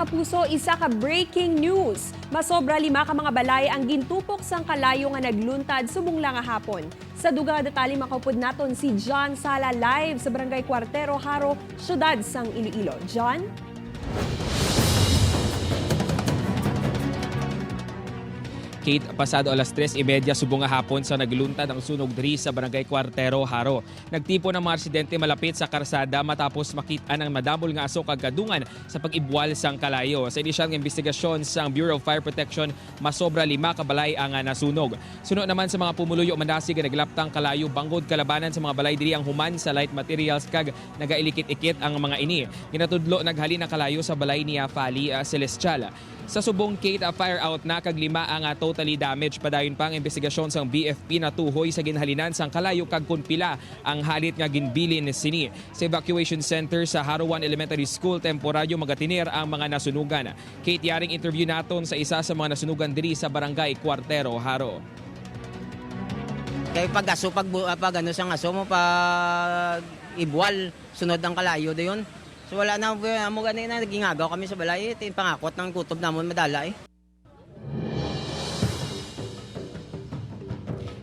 mga kapuso, isa ka breaking news. Masobra 5 ka mga balay ang gintupok sang kalayo nga nagluntad subong lang nga hapon. Sa duga detalye makaupod naton si John Sala live sa Barangay Cuartero, Jaro, syudad sang Iloilo. John? Kate, pasado alas 3:30 subong nga hapon sa nagluntad ang sunog diri sa Barangay Cuartero, Jaro. Nagtipo ng mga residente malapit sa karsada matapos makita ng madamol nga aso kag kadungan sa pag-ibwal sang kalayo. Sa inisyal nga investigasyon sang Bureau of Fire Protection, masobra 5 ka balay ang nasunog. Sunod naman sa mga pumuluyo manasig nga naglaptang kalayo bangod kalabanan sa mga balay diri ang human sa light materials kag nagailikit-ikit ang mga ini. Ginatudlo naghalin ang kalayo sa balay niya Fali Celestial. Sa subong Kate, fire out na kag 5 ang totally damaged. Padayon pang investigasyon sang BFP na tuhoy sa ginhalinan sang kalayo kag kun pila ang halit nga ginbilin sini. Sa evacuation center sa Jaro 1 Elementary School, temporaryo magatinir ang mga nasunugan. Kate, yaring interview naton sa isa sa mga nasunugan diri sa Barangay Cuartero, Jaro. Kaya pag aso, pag ano sang aso mo, pag ibwal, sunod ang kalayo dayon. So wala na mo ganina nagingagaw kami sa balay, tin pangakot ng kutob namon madala eh.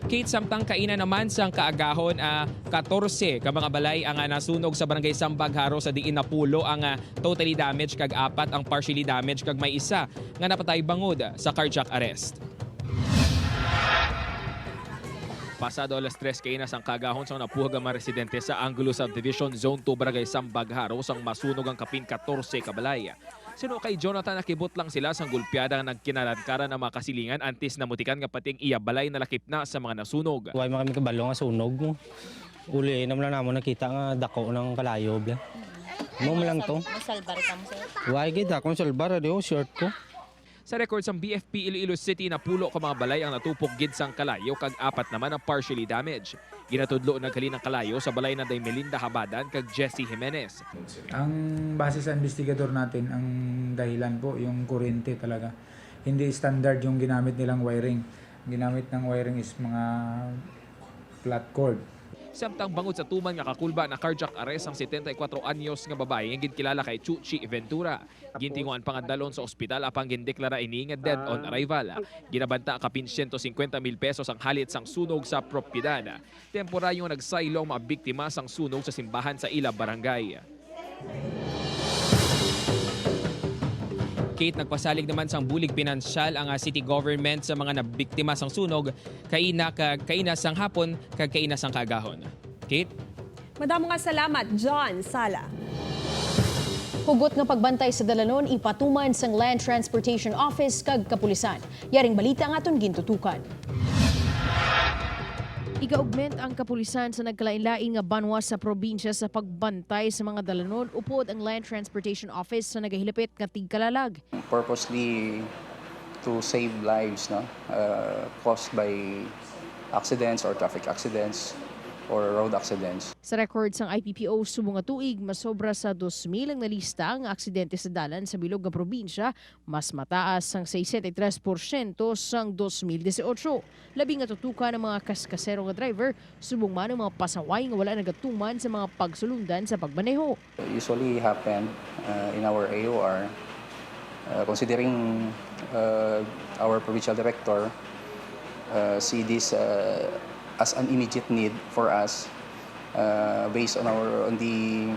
Kate, samtang kaina naman sang kaagahon, Katorse ka mga balay ang nasunog sa Barangay Sambag, Jaro sa diin na pulo ang totally damaged kag 4 ang partially damaged kag may isa nga napatay bangod sa cardiac arrest. Pasado alas 3 kainas ang kagahon sa napuhag ang mga residente sa Angulo Subdivision Zone 2 Barangay Sambag, Jaro sang masunog ang kapin 14 kabalay. Sino kay Jonathan nakibot lang sila sang gulpyada nga nagkinalankaran ang mga kasilingan antes na mutikan nga pating iya balay na lakip na sa mga nasunog. Huwag kami kabalo nga sunog. Uli naman lang naman nakita nga dako ng kalayo. Mo lang to. Masalbar ka mo sir? Huwag kita kung salbar, short ko. Sa record sa BFP Iloilo City, napulo ka mga balay ang natupok gid sang kalayo kag 4 naman ang partially damaged. Ginatudlo naghalin ng kalayo sa balay na day Melinda Habadan kag Jesse Jimenez. Ang base sa investigador natin, ang dahilan po yung kuryente talaga. Hindi standard yung ginamit nilang wiring. Ginamit ng wiring is mga flat cord. Samtang bangod sa tuman nga kakulba na cardiac arrest ang 74 anyos nga babae nga ginkilala kay Chuchi Ventura. Gintinguan pangadalon sa ospital apang gindeklara ini nga dead on arrival. Ginabanta kapin 150,000 pesos ang halit sang sunog sa propiedad. Temporaryong nagsaylong mga biktima sang sunog sa simbahan sa ila barangay. Kate, nagpasalig naman sang bulig pinansyal ang city government sa mga nabiktima sang sunog, kaina sang hapon kag kaina sang kagahon. Kate? Madamo nga salamat, John Sala. Hugot nga pagbantay sa dalanon ipatuman sang Land Transportation Office kag kapulisan. Yaring balita nga aton gintutukan. Iga-augment ang kapulisan sa nagkalain-lain nga banwa sa probinsya sa pagbantay sa mga dalanon upod ang Land Transportation Office sa nagahilapit nga tigkalalag. Purposely to save lives, no, caused by accidents or traffic accidents or road accidents. Sa record sang IPPO subong nga tuig, masobra sa 2,000 ang nalista ang aksidente sa dalan sa bilog nga probinsya, mas mataas sang 63% sang 2018. Labi nga tutukan ng mga kaskasero nga driver, subong man ang mga pasaway nga wala nagatuman sa mga pagsulundan sa pagmaneho. Usually happen in our AOR, considering our provincial director see this as an immediate need for us based on the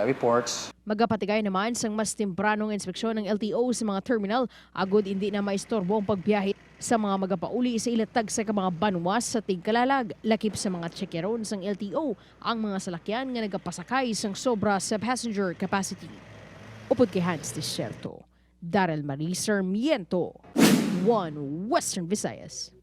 reports. Magapatigay naman sang mas tempranong inspeksyon ng LTO sa mga terminal, agod hindi na maistorbo ang pagbiyahe sa mga magapauli sa ilatag sa mga banwas sa tigkalalag. Lakip sa mga tsekeron sang LTO ang mga salakyan nga nagapasakay sang sobra sa passenger capacity. Upod kay Hans Desierto, Daryl Marie Sarmiento, 1 Western Visayas.